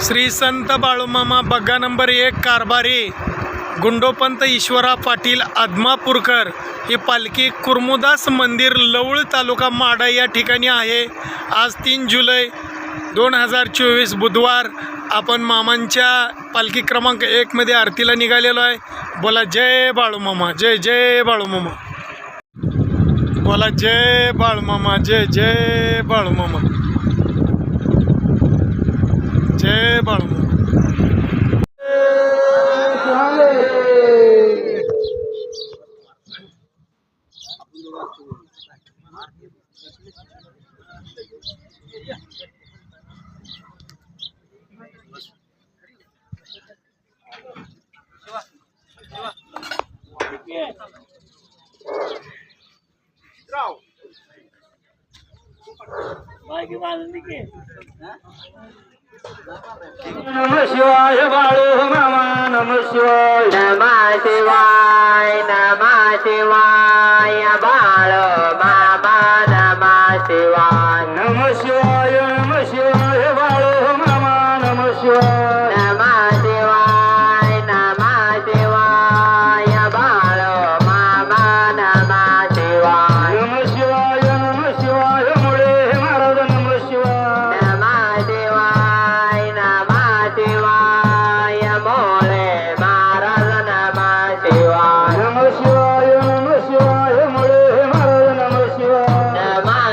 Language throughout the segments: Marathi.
श्री संत बाळूमामा बग्गा नंबर 1 कारभारी गुंडोपंत ईश्वरा पाटील आदमापूरकर ही पालखी कुर्मुदास मंदिर लवळ तालुका माडा या ठिकाणी आहे। आज 3 जुलै 2024 बुधवार आपण मामांच्या पालखी क्रमांक 1 मध्ये आरतीला निघालेलो आहे। बोला जय बाळूमामा, जय जय बाळूमामा, बोला जय बाळूमामा, जय जय बाळूमामा, जय बाळूमामा। नमः शिवाय बाळू मामा, नमः शिवाय, नमः शिवाय, नमः शिवाय बाळू मामा, नमः शिवाय, नमः शिवाय, नमः शिवाय बाळू मामा, नमः शिवाय, नमः शिवाय, नमः शिवाय बाळू मामा, नमः शिवाय, नमः शिवाय, नमः शिवाय मुळे महाराज, नमः शिवाय, नमः शिवाय, नमः शिवाय मोळे महाराज, नमः शिवाय, नमः शिवाय, नमः शिवाय मुळे महाराज, नमः शिवाय, नमः शिवाय,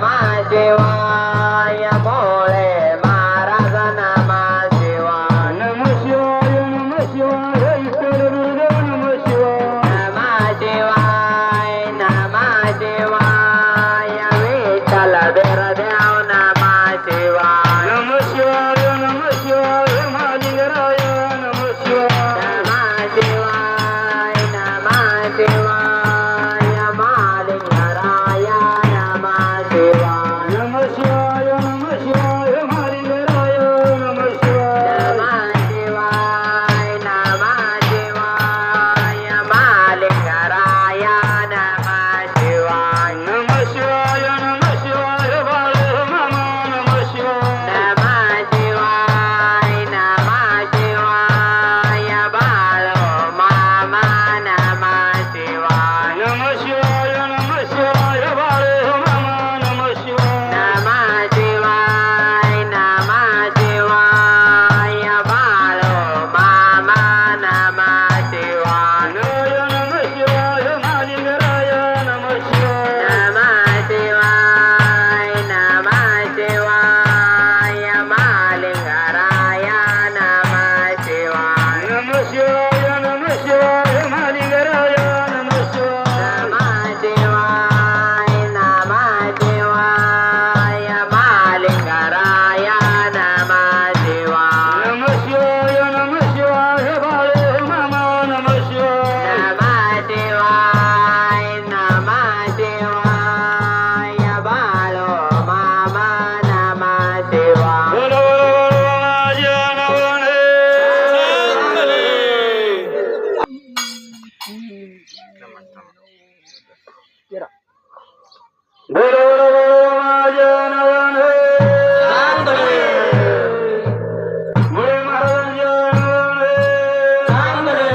नमः शिवाय मोळे महाराज, नमः शिवाय, नमः शिवाय, नमः शिवाय ईश्वर गुरुदेव, नमः शिवाय, नमः शिवाय, नमः शिवाय विठ्ठल बिरदेव, नमः शिवाय, नमः शिवाय, नमः शिवाय मालिंगराय, नमः शिवाय, नमः शिवाय, नमः शिवाय मालिंगराय, नमः शिवाय, नमः शिवाय, नमः शिवाय मालिंगराय, नमः शिवाय, नमः शिवाय, नमः शिवाय मालिंगराय, नमः शिवाय, नमः शिवाय, नमः शिवाय बाळू मामा, नमः शिवाय, नमः शिवाय, नमः शिवाय बाळू मामा, नमः शिवाय, नमः शिवाय, नमः शिवाय बाळू मामा, नमः शिवाय, नमः शिवाय, नमः शिवाय बाळू मामा, नमः शिवाय, नमः शिवाय मालिंगराय, नमः शिवाय, नमः शिवाय, नमः शिवाय मालिंगराय, नमः शिवाय, नमः शिवाय, नमः शिवाय मालिंगराय, नमः शिवाय, नमः शिवाय, नमः शिवाय मालिंगराय, नमः शिवाय, नमः शिवाय, नमः शिवाय बाळू मामा, नमः शिवाय, नमः शिवाय, नमः शिवाय बाळू मामा, नमः शिवाय, बोलो बोलो माझ्या नावाने बोलो बोलो माझ्या नावाने मुळे महाराजांच्या नावाने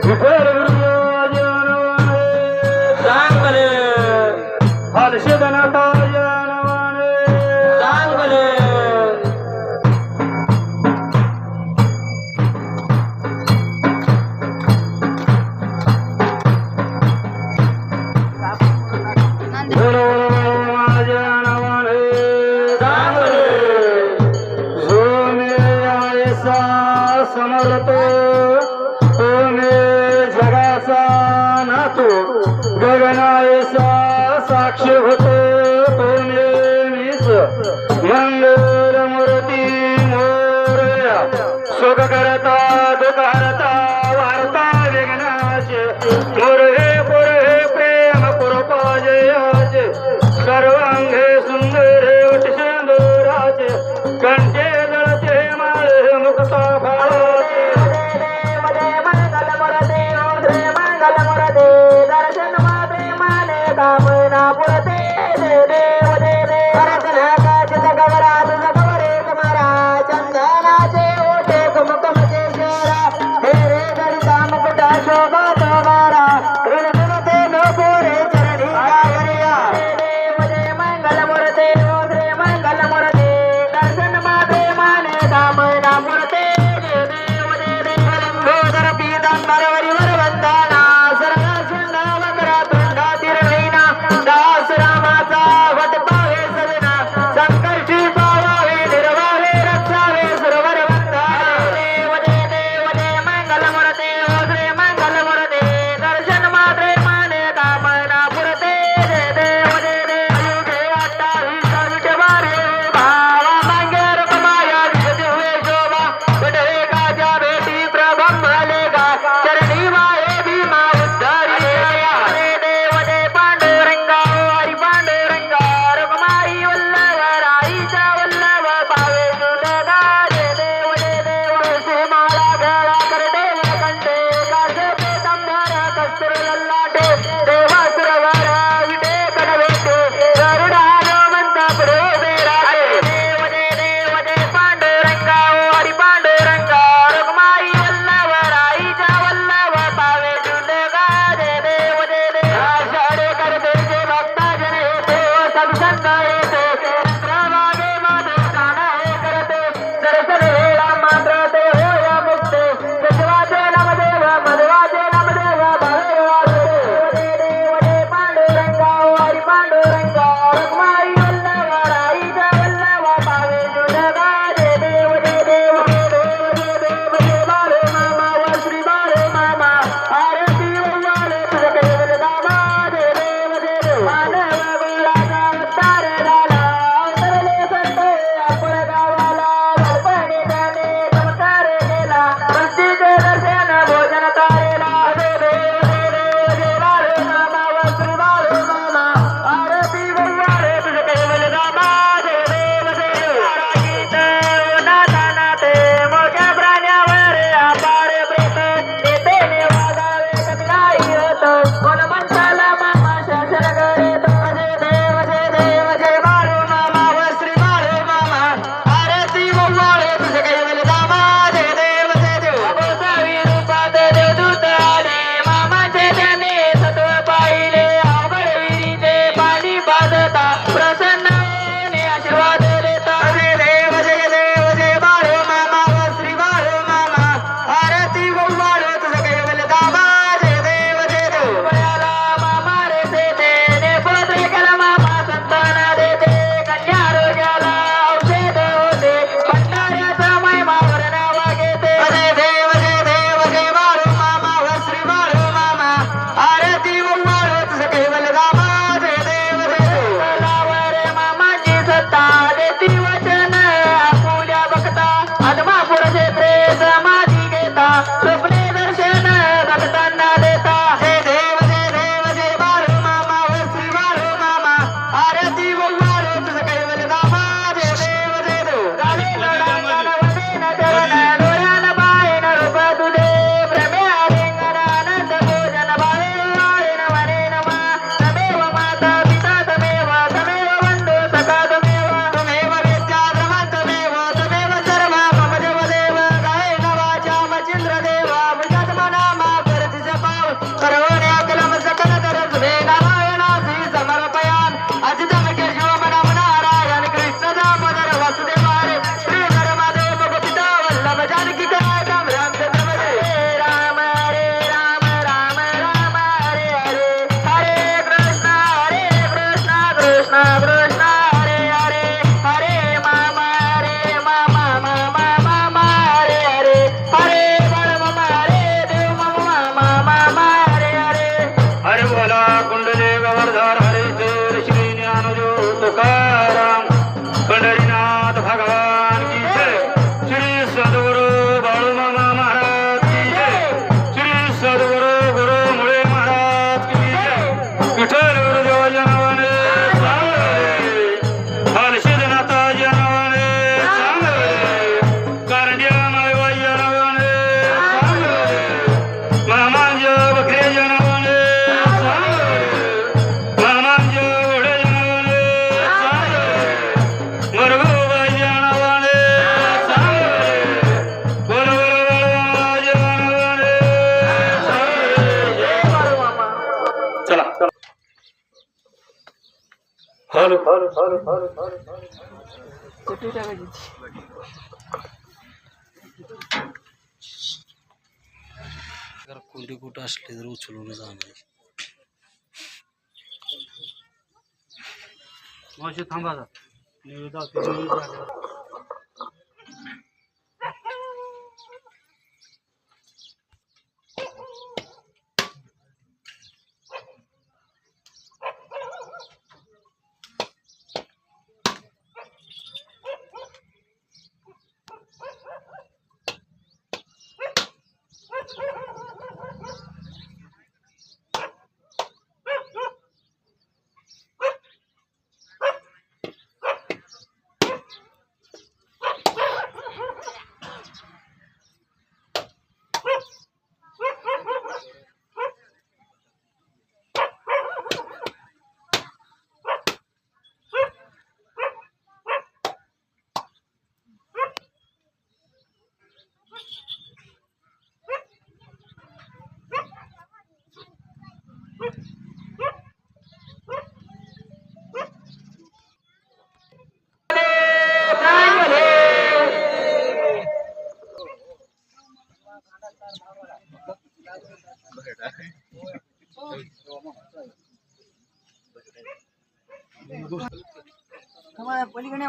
विठ्ठल गुरुदेवाच्या नावाने हर्षदनाथाच्या नावाने बोलो माझ्या नावाने जो मी ऐसा समर्थ तो मी जगाचा नातो गगनायसा साक्ष होतो तो मीच मंगलमूर्ती मोरया सुख करता दुःख हरता वार्ता विघ्नाचे मोर हे प्रेम पुरपाजयाचे सर्वांगे सुंदर उठ सिंदुराचे कंठे जळते माळे मुक्ता फाळाचे दर्शन प्रेमाने कामना पुरते देव देव दर्शन का चित गवरा तुझ गवरे चटणी टाकायची कोणती कुठं असले तर उचलून जाणार मावशी थांबा पलीकडे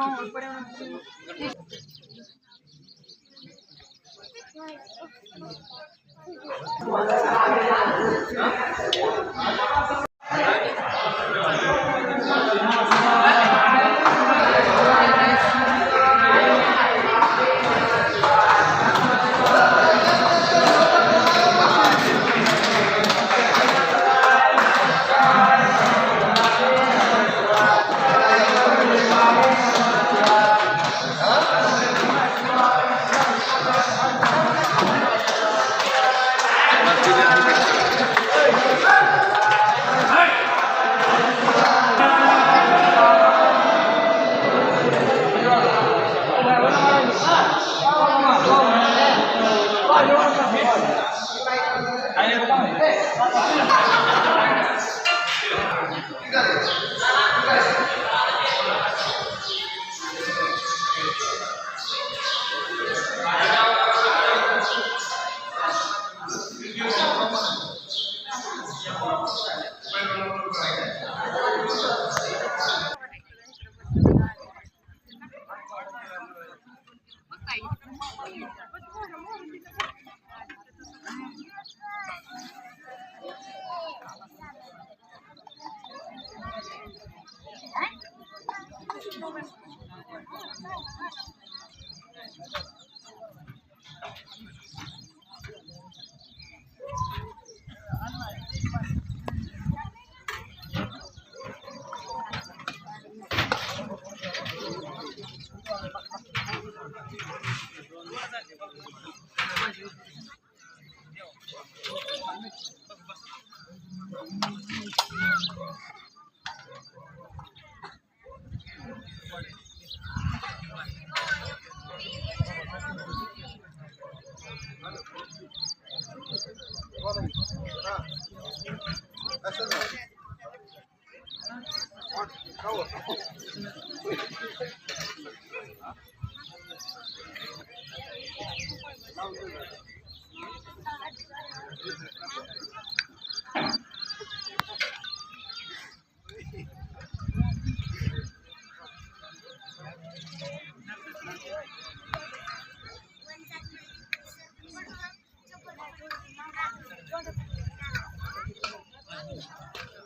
Thank you.